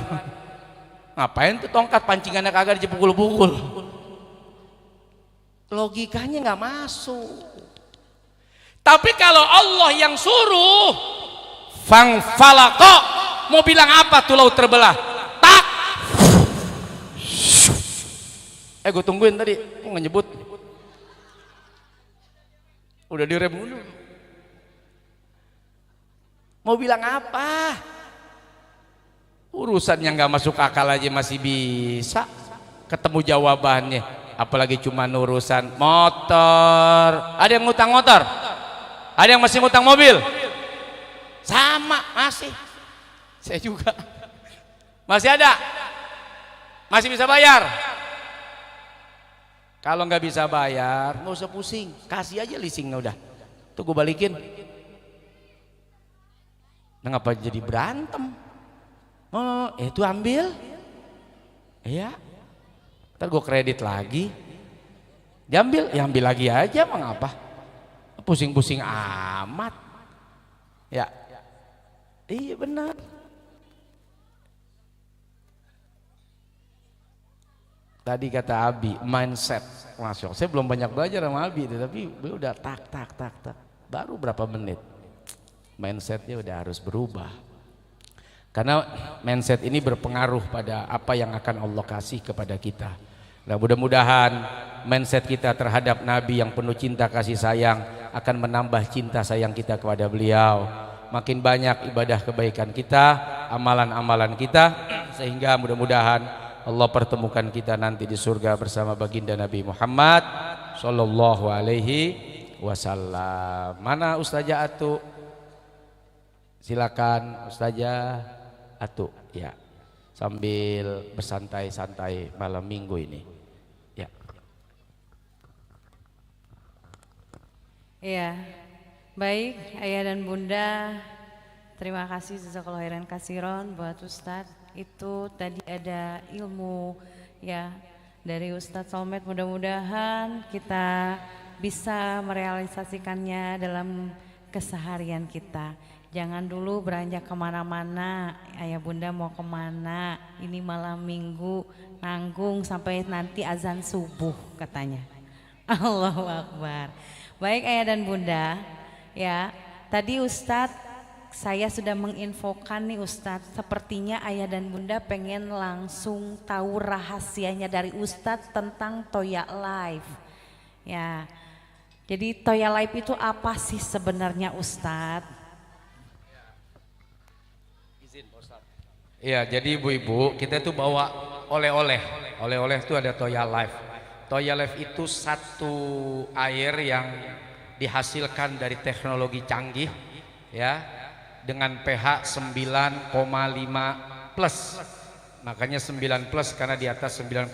Ngapain tuh tongkat pancingannya kagak dipukul-pukul. Logikanya nggak masuk. Tapi kalau Allah yang suruh, fang falako, mau bilang apa tuh laut terbelah? Tak. Gue tungguin tadi, kok nggak nyebut? Udah direm dulu. Mau bilang apa? Urusan yang nggak masuk akal aja masih bisa ketemu jawabannya, apalagi cuma urusan motor. Ada yang ngutang motor? Ada yang masih ngutang mobil? Sama masih. Saya juga masih ada, masih bisa bayar. Kalau nggak bisa bayar nggak usah pusing, kasih aja leasingnya udah, tuh gue balikin. Nah, ngapa jadi berantem? Itu ambil, iya, ntar gue kredit lagi, diambil, ya ambil lagi aja, mengapa? Pusing-pusing amat, ya, iya benar. Tadi kata Abi, mindset, masuk. Saya belum banyak belajar sama Abi, tapi udah tak, baru berapa menit, mindsetnya udah harus berubah. Karena mindset ini berpengaruh pada apa yang akan Allah kasih kepada kita. Nah mudah-mudahan mindset kita terhadap Nabi yang penuh cinta kasih sayang akan menambah cinta sayang kita kepada beliau. Makin banyak ibadah kebaikan kita, amalan-amalan kita, sehingga mudah-mudahan Allah pertemukan kita nanti di surga bersama baginda Nabi Muhammad Sallallahu Alaihi Wasallam. Mana Ustazah Atu? Silakan Ustazah Atu, ya, sambil bersantai-santai malam minggu ini, ya. Iya, baik ayah dan bunda, terima kasih jazakallahu khairan katsiran buat Ustadz. Itu tadi ada ilmu ya dari Ustadz Solmed, mudah-mudahan kita bisa merealisasikannya dalam keseharian kita. Jangan dulu beranjak kemana-mana, ayah bunda mau kemana, ini malam minggu nanggung sampai nanti azan subuh katanya. Allahu Akbar. Baik ayah dan bunda, ya tadi Ustadz saya sudah menginfokan nih Ustadz, sepertinya ayah dan bunda pengen langsung tahu rahasianya dari Ustadz tentang Toya Live. Ya, jadi Toya Live itu apa sih sebenarnya Ustadz? Iya, jadi ibu-ibu kita tuh bawa oleh-oleh. Oleh-oleh itu ada Toya Life. Toya Life itu satu air yang dihasilkan dari teknologi canggih, ya, dengan pH 9,5 plus. Makanya 9 plus karena di atas 9,5,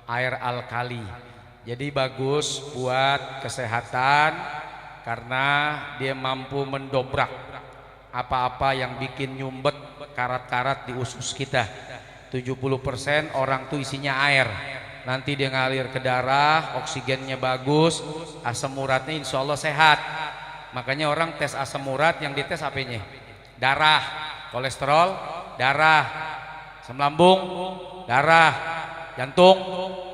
air alkali. Jadi bagus buat kesehatan karena dia mampu mendobrak apa-apa yang bikin nyumbet karat-karat di usus kita. 70% orang tuh isinya air. Nanti dia ngalir ke darah, oksigennya bagus, asam uratnya insya Allah sehat. Makanya orang tes asam urat yang dites apanya? Darah, kolesterol, darah, asam lambung, darah, jantung,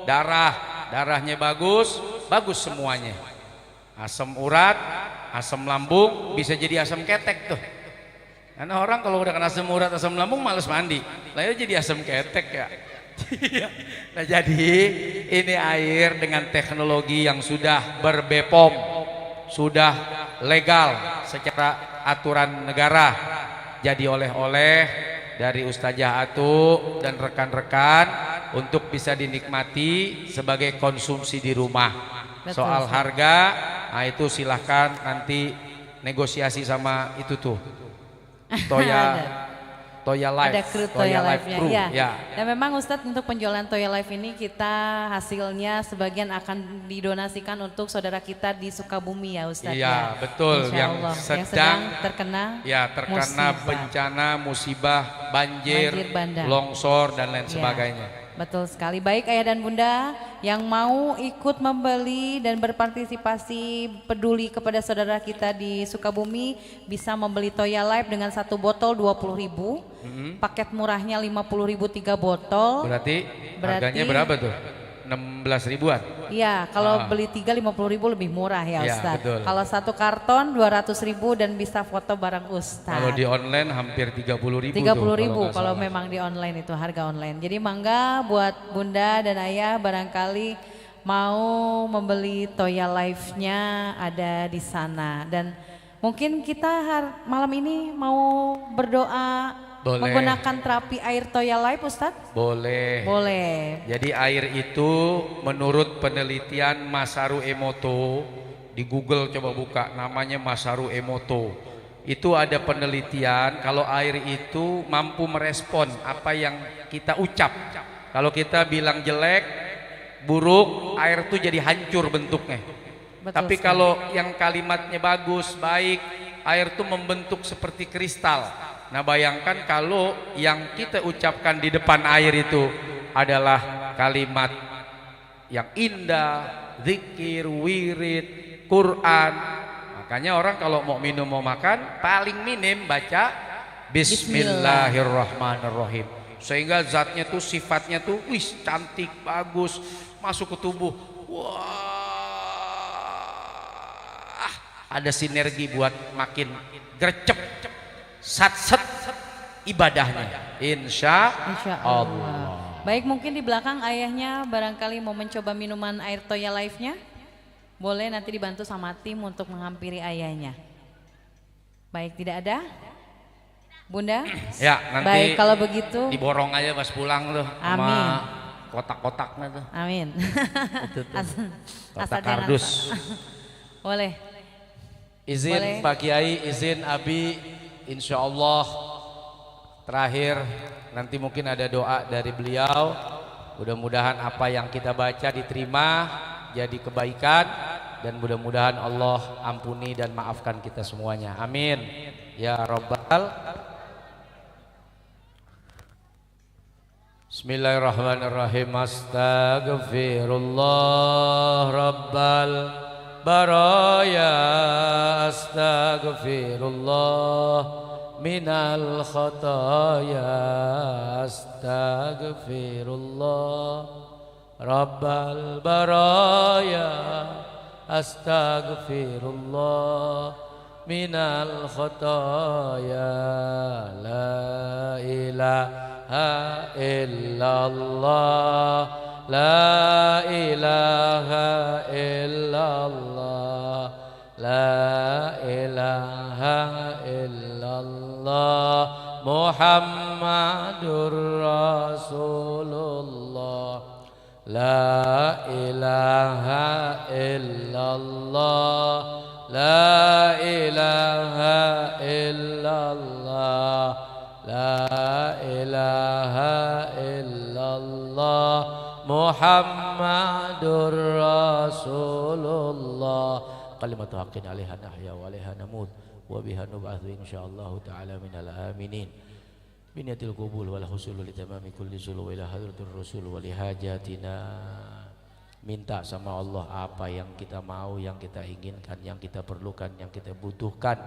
darah. Darahnya bagus, bagus semuanya. Asam urat, asam lambung bisa jadi asam ketek tuh. Karena orang kalau udah kena asam urat, asam lambung males mandi, lalu jadi asam ketek ya. Nah jadi ini air dengan teknologi yang sudah berbepom, sudah legal secara aturan negara, jadi oleh-oleh dari Ustazah Atu dan rekan-rekan untuk bisa dinikmati sebagai konsumsi di rumah. Betul, soal harga, nah itu silahkan nanti negosiasi sama itu tuh Toya Life, ada kru Toya Life-nya, ya. Ya. Dan memang Ustadz untuk penjualan Toya Life ini kita hasilnya sebagian akan didonasikan untuk saudara kita di Sukabumi ya Ustadz. Iya betul, yang sedang terkena musibah. Bencana musibah, banjir bandang, longsor dan lain sebagainya. Betul sekali. Baik ayah dan bunda yang mau ikut membeli dan berpartisipasi peduli kepada saudara kita di Sukabumi bisa membeli Toya Life dengan satu botol 20.000. Paket murahnya 50.000 3 botol. Berarti harganya berapa tuh? 16 ribuan. Iya, kalau beli 3 50.000 lebih murah ya Ustaz. Kalau satu karton 200.000 dan bisa foto bareng Ustaz. Kalau di online hampir 30.000. 30.000 kalau memang di online itu harga online. Jadi mangga buat bunda dan ayah barangkali mau membeli Toya Life-nya ada di sana. Dan mungkin kita malam ini mau berdoa. Boleh. Menggunakan terapi air Toya Life Ustadz? Boleh. Boleh. Jadi air itu menurut penelitian Masaru Emoto, di Google coba buka namanya Masaru Emoto. Itu ada penelitian kalau air itu mampu merespon apa yang kita ucap. Kalau kita bilang jelek, buruk, air itu jadi hancur bentuknya. Betul. Tapi sekali. Kalau yang kalimatnya bagus, baik, air itu membentuk seperti kristal. Nah bayangkan kalau yang kita ucapkan di depan air itu adalah kalimat yang indah, zikir, wirid, Quran. Makanya orang kalau mau minum mau makan paling minim baca Bismillahirrahmanirrahim. Sehingga zatnya tuh sifatnya tuh wis cantik, bagus, masuk ke tubuh. Wah, ada sinergi buat makin gercep. Sat-set ibadahnya insya Allah. Baik, mungkin di belakang ayahnya barangkali mau mencoba minuman air Toya Life-nya. Boleh nanti dibantu sama tim untuk menghampiri ayahnya. Baik, tidak ada? Bunda? Ya, nanti baik, kalau begitu diborong aja pas pulang tuh. Amin. Sama kotak-kotaknya tuh. Amin. Itu tuh. Kotak kardus. Boleh. Izin boleh. Pak Kiai, izin Abi. Insya Allah terakhir nanti mungkin ada doa dari beliau. Mudah-mudahan apa yang kita baca diterima jadi kebaikan dan mudah-mudahan Allah ampuni dan maafkan kita semuanya. Amin ya Rabbal. Bismillahirrahmanirrahim. Astaghfirullah Rabbal baraya astaghfirullah minal khataya astaghfirullah rabbal baraya astaghfirullah minal khataya la ilaha illallah la ilaha illallah la ilaha illallah Muhammadur Rasulullah la ilaha illallah la ilaha illallah la ilaha illallah Muhammadur Rasulullah kalimatu haqqin 'alaiha nahya wa 'alaiha namut wa biha nub'atsu insyaallah ta'ala minal aminin biniyatil qubul wal husul li tamami kulli sul wa ila hadratir rasul wa li hajatina. Minta sama Allah apa yang kita mau, yang kita inginkan, yang kita perlukan, yang kita butuhkan.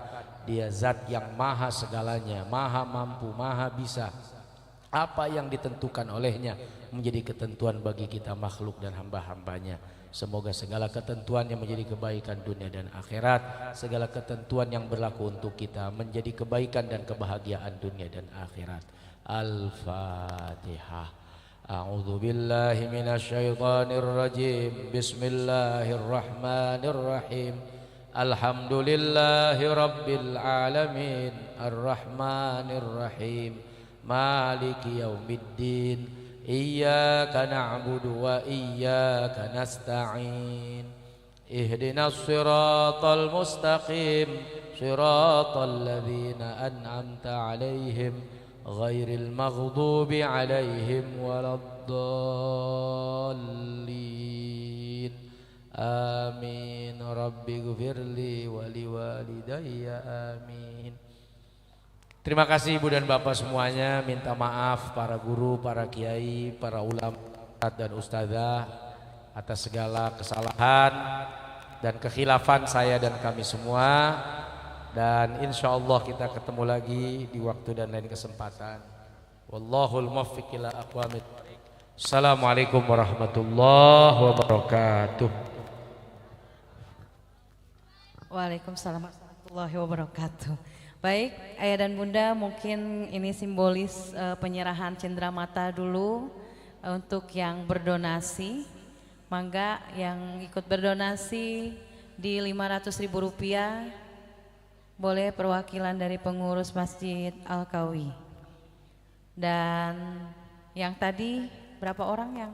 Dia zat yang maha segalanya, maha mampu, maha bisa. Apa yang ditentukan olehnya menjadi ketentuan bagi kita makhluk dan hamba-hambanya. Semoga segala ketentuannya menjadi kebaikan dunia dan akhirat. Segala ketentuan yang berlaku untuk kita menjadi kebaikan dan kebahagiaan dunia dan akhirat. Al-Fatihah. A'udzu billahi minasy syaithanir rajim. Bismillahirrahmanirrahim. Alhamdulillahi rabbil alamin. Arrahmanir rahim. Maliki yaumiddin. Iyyaka na'budu wa iyyaka nasta'in. Ihdinas siratal mustaqim. Siratal ladzina an'amta 'alaihim ghairil maghdubi 'alaihim waladdallin. Amin. Rabbighfirli wa liwalidayya amin. Terima kasih Ibu dan Bapak semuanya. Minta maaf para guru, para kiai, para ulama dan ustazah atas segala kesalahan dan kekhilafan saya dan kami semua. Dan insya Allah kita ketemu lagi di waktu dan lain kesempatan. Wallahul muwaffiq ila aqwamit thoriq. Assalamualaikum warahmatullahi wabarakatuh. Waalaikumsalam warahmatullahi wabarakatuh. Baik, Ayah dan Bunda, mungkin ini simbolis penyerahan cenderamata dulu untuk yang berdonasi. Mangga yang ikut berdonasi di Rp500.000 boleh perwakilan dari pengurus Masjid Al-Kawi. Dan yang tadi berapa orang yang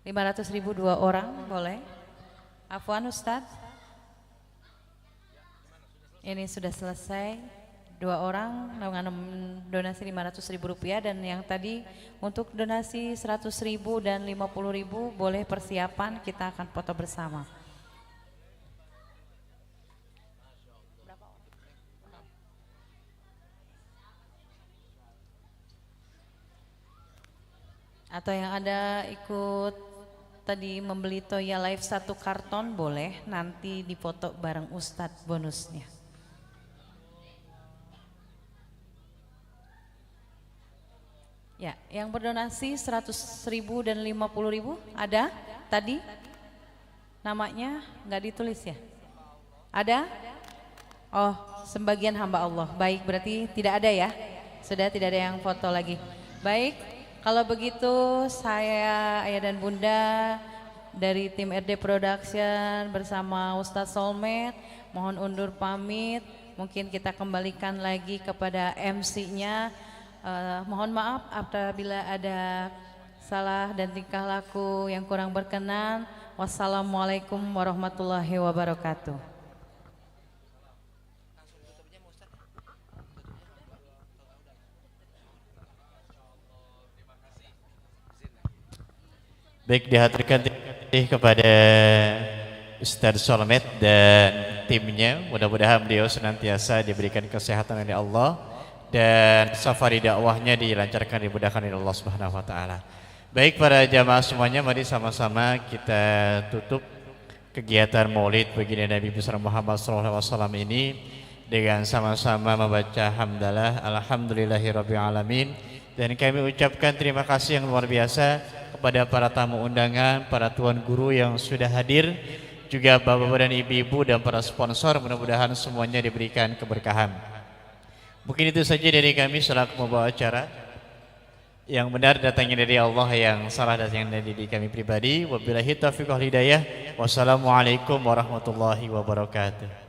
500.000 2 orang boleh? Afwan Ustadz. Ini sudah selesai 2 orang dengan donasi Rp500.000 dan yang tadi untuk donasi 100.000 dan 50.000 boleh persiapan, kita akan foto bersama. Atau yang ada ikut tadi membeli Toya Live 1 karton boleh nanti dipoto bareng Ustadz bonusnya. Ya, yang berdonasi 100.000 dan 50.000 ada tadi? Namanya nggak ditulis ya? Ada? Oh, sebagian hamba Allah. Baik, berarti tidak ada ya? Sudah tidak ada yang foto lagi. Baik. Kalau begitu saya, Ayah dan Bunda dari tim RD Production bersama Ustadz Solmed mohon undur pamit. Mungkin kita kembalikan lagi kepada MC-nya. Mohon maaf apabila ada salah dan tingkah laku yang kurang berkenan. Wassalamualaikum warahmatullahi wabarakatuh. Baik, dihaturkan kepada Ustadz Solmed dan timnya. Mudah-mudahan beliau senantiasa diberikan kesehatan oleh Allah dan safari dakwahnya dilancarkan, dimudahkan oleh Allah Subhanahu wa taala. Baik para jamaah semuanya, mari sama-sama kita tutup kegiatan Maulid baginda Nabi besar Muhammad SAW ini dengan sama-sama membaca hamdalah alhamdulillahirabbil alamin, dan kami ucapkan terima kasih yang luar biasa kepada para tamu undangan, para tuan guru yang sudah hadir, juga bapak-bapak dan ibu-ibu dan para sponsor. Mudah-mudahan semuanya diberikan keberkahan. Mungkin itu saja dari kami selaku membawa acara. Yang benar datangnya dari Allah, yang salah datangnya dari diri kami pribadi. Wabillahi taufiq wal hidayah. Wassalamualaikum warahmatullahi wabarakatuh.